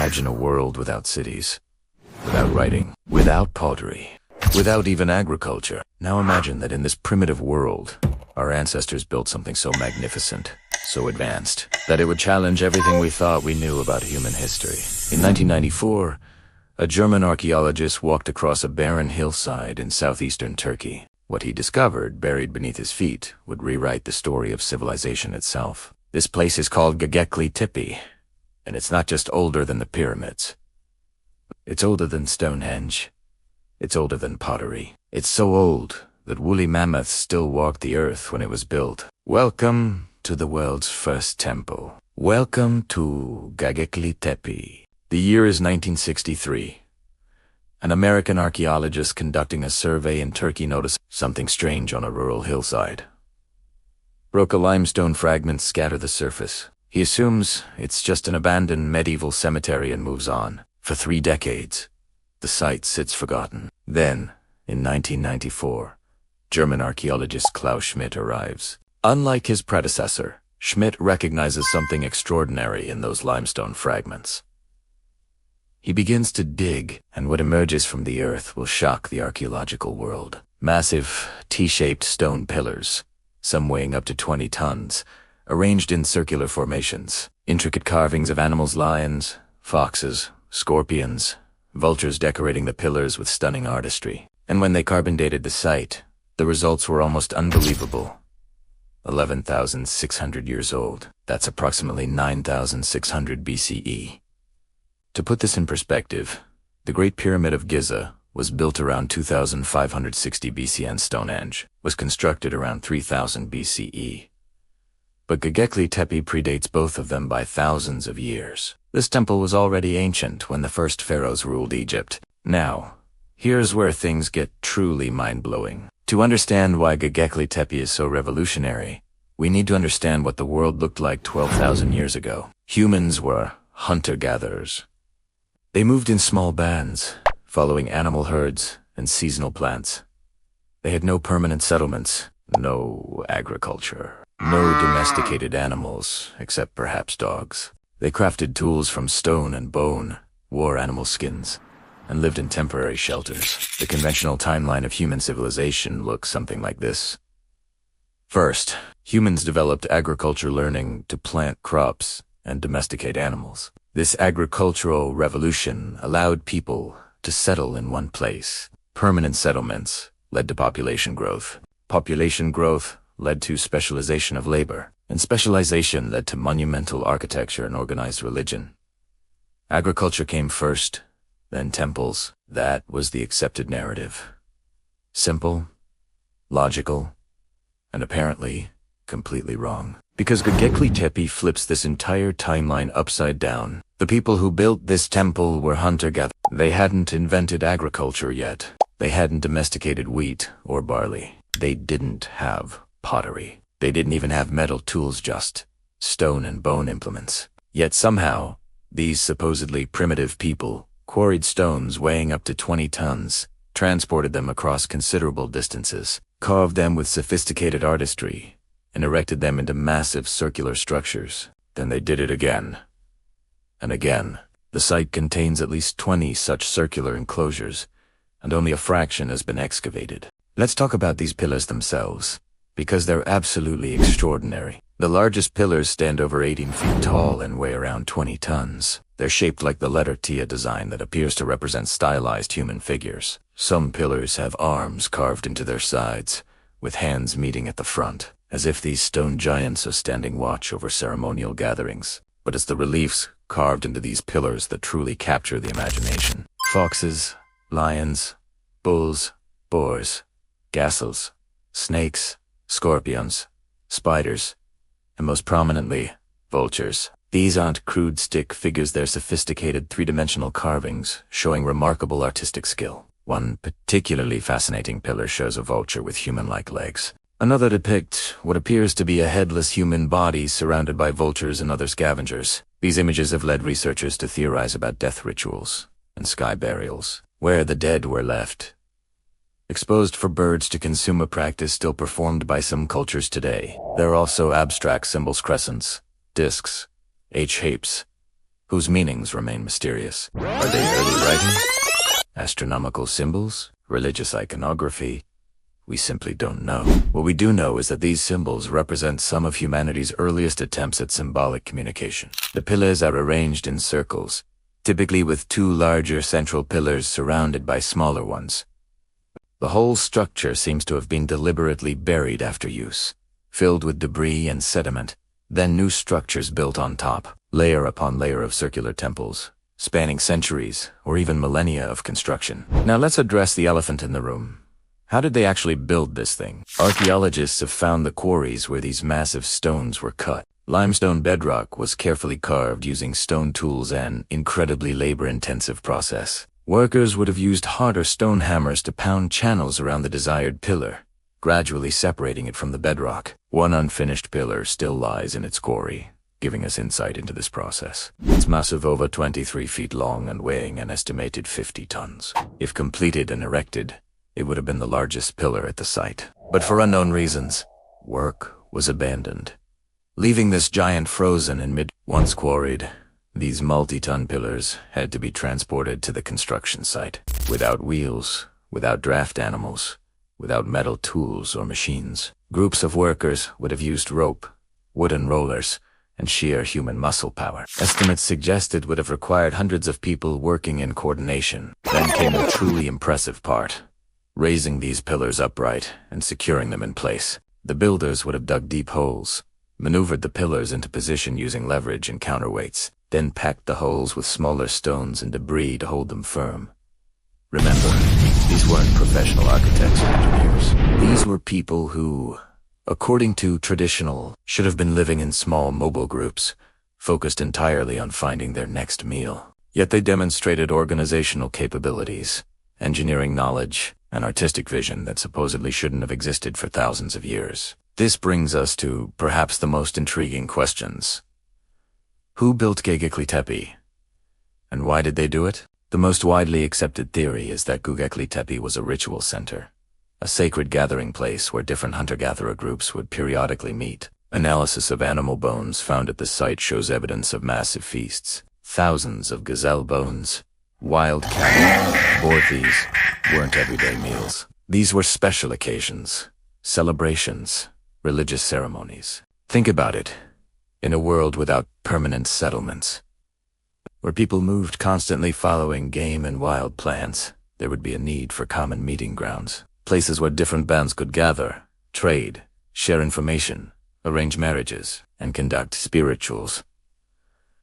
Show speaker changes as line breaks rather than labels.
Imagine a world without cities, without writing, without pottery, without even agriculture. Now imagine that in this primitive world, our ancestors built something so magnificent, so advanced, that it would challenge everything we thought we knew about human history. In 1994, a German archaeologist walked across a barren hillside in southeastern Turkey. What he discovered, buried beneath his feet, would rewrite the story of civilization itself. This place is called Göbekli Tepe, and it's not just older than the pyramids. It's older than Stonehenge. It's older than pottery. It's so old that woolly mammoths still walked the earth when it was built. Welcome to the world's first temple. Welcome to Göbekli Tepe. The year is 1963. An American archaeologist conducting a survey in Turkey noticed something strange on a rural hillside. Broken limestone fragments scatter the surface. He assumes it's just an abandoned medieval cemetery and moves on. For 3 decades, the site sits forgotten. Then, in 1994, German archaeologist Klaus Schmidt arrives. Unlike his predecessor, Schmidt recognizes something extraordinary in those limestone fragments. He begins to dig, and what emerges from the earth will shock the archaeological world. Massive, T-shaped stone pillars, some weighing up to 20 tons, arranged in circular formations. Intricate carvings of animals, lions, foxes, scorpions, vultures decorating the pillars with stunning artistry. And when they carbon dated the site, the results were almost unbelievable. 11,600 years old. That's approximately 9,600 BCE. To put this in perspective, the Great Pyramid of Giza was built around 2,560 BC and Stonehenge was constructed around 3,000 BCE. But Göbekli Tepe predates both of them by thousands of years. This temple was already ancient when the first pharaohs ruled Egypt. Now, here's where things get truly mind-blowing. To understand why Göbekli Tepe is so revolutionary, we need to understand what the world looked like 12,000 years ago. Humans were hunter-gatherers. They moved in small bands, following animal herds and seasonal plants. They had no permanent settlements, no agriculture, no domesticated animals, except perhaps dogs. They crafted tools from stone and bone, wore animal skins, and lived in temporary shelters. The conventional timeline of human civilization looks something like this. First, humans developed agriculture, learning to plant crops and domesticate animals. This agricultural revolution allowed people to settle in one place. Permanent settlements led to population growth. Population growth led to specialization of labor, and specialization led to monumental architecture and organized religion. Agriculture came first, then temples. That was the accepted narrative. Simple, logical, and apparently completely wrong. Because Göbekli Tepe flips this entire timeline upside down. The people who built this temple were hunter-gatherers. They hadn't invented agriculture yet. They hadn't domesticated wheat or barley. They didn't have pottery. They didn't even have metal tools, just stone and bone implements. Yet somehow, these supposedly primitive people quarried stones weighing up to 20 tons, transported them across considerable distances, carved them with sophisticated artistry, and erected them into massive circular structures. Then they did it again. And again. The site contains at least 20 such circular enclosures, and only a fraction has been excavated. Let's talk about these pillars themselves, because they're absolutely extraordinary. The largest pillars stand over 18 feet tall and weigh around 20 tons. They're shaped like the letter T, a design that appears to represent stylized human figures. Some pillars have arms carved into their sides, with hands meeting at the front, as if these stone giants are standing watch over ceremonial gatherings. But it's the reliefs carved into these pillars that truly capture the imagination. Foxes, lions, bulls, boars, gazelles, snakes, scorpions, spiders, and most prominently, vultures. These aren't crude stick figures, they're sophisticated three-dimensional carvings, showing remarkable artistic skill. One particularly fascinating pillar shows a vulture with human-like legs. Another depicts what appears to be a headless human body surrounded by vultures and other scavengers. These images have led researchers to theorize about death rituals and sky burials, where the dead were left exposed for birds to consume, a practice still performed by some cultures today. There are also abstract symbols, crescents, discs, H-shapes, whose meanings remain mysterious. Are they early writing? Astronomical symbols? Religious iconography? We simply don't know. What we do know is that these symbols represent some of humanity's earliest attempts at symbolic communication. The pillars are arranged in circles, typically with two larger central pillars surrounded by smaller ones. The whole structure seems to have been deliberately buried after use, filled with debris and sediment, then new structures built on top, layer upon layer of circular temples, spanning centuries or even millennia of construction. Now let's address the elephant in the room. How did they actually build this thing? Archaeologists have found the quarries where these massive stones were cut. Limestone bedrock was carefully carved using stone tools, an incredibly labor-intensive process. Workers would have used harder stone hammers to pound channels around the desired pillar, gradually separating it from the bedrock. One unfinished pillar still lies in its quarry, giving us insight into this process. It's massive, over 23 feet long and weighing an estimated 50 tons. If completed and erected, it would have been the largest pillar at the site. But for unknown reasons, work was abandoned, leaving this giant frozen in mid. Once quarried, these multi-ton pillars had to be transported to the construction site. Without wheels, without draft animals, without metal tools or machines, groups of workers would have used rope, wooden rollers, and sheer human muscle power. Estimates suggest it would have required hundreds of people working in coordination. Then came the truly impressive part: raising these pillars upright and securing them in place. The builders would have dug deep holes, maneuvered the pillars into position using leverage and counterweights, then packed the holes with smaller stones and debris to hold them firm. Remember, these weren't professional architects or engineers. These were people who, according to traditional, should have been living in small mobile groups, focused entirely on finding their next meal. Yet they demonstrated organizational capabilities, engineering knowledge, and artistic vision that supposedly shouldn't have existed for thousands of years. This brings us to perhaps the most intriguing questions. Who built Göbekli Tepe? And why did they do it? The most widely accepted theory is that Göbekli Tepe was a ritual center, a sacred gathering place where different hunter-gatherer groups would periodically meet. Analysis of animal bones found at the site shows evidence of massive feasts. Thousands of gazelle bones, wild cattle, boar thieves weren't everyday meals. These were special occasions, celebrations, religious ceremonies. Think about it. In a world without permanent settlements, where people moved constantly following game and wild plants, there would be a need for common meeting grounds, places where different bands could gather, trade, share information, arrange marriages, and conduct spirituals.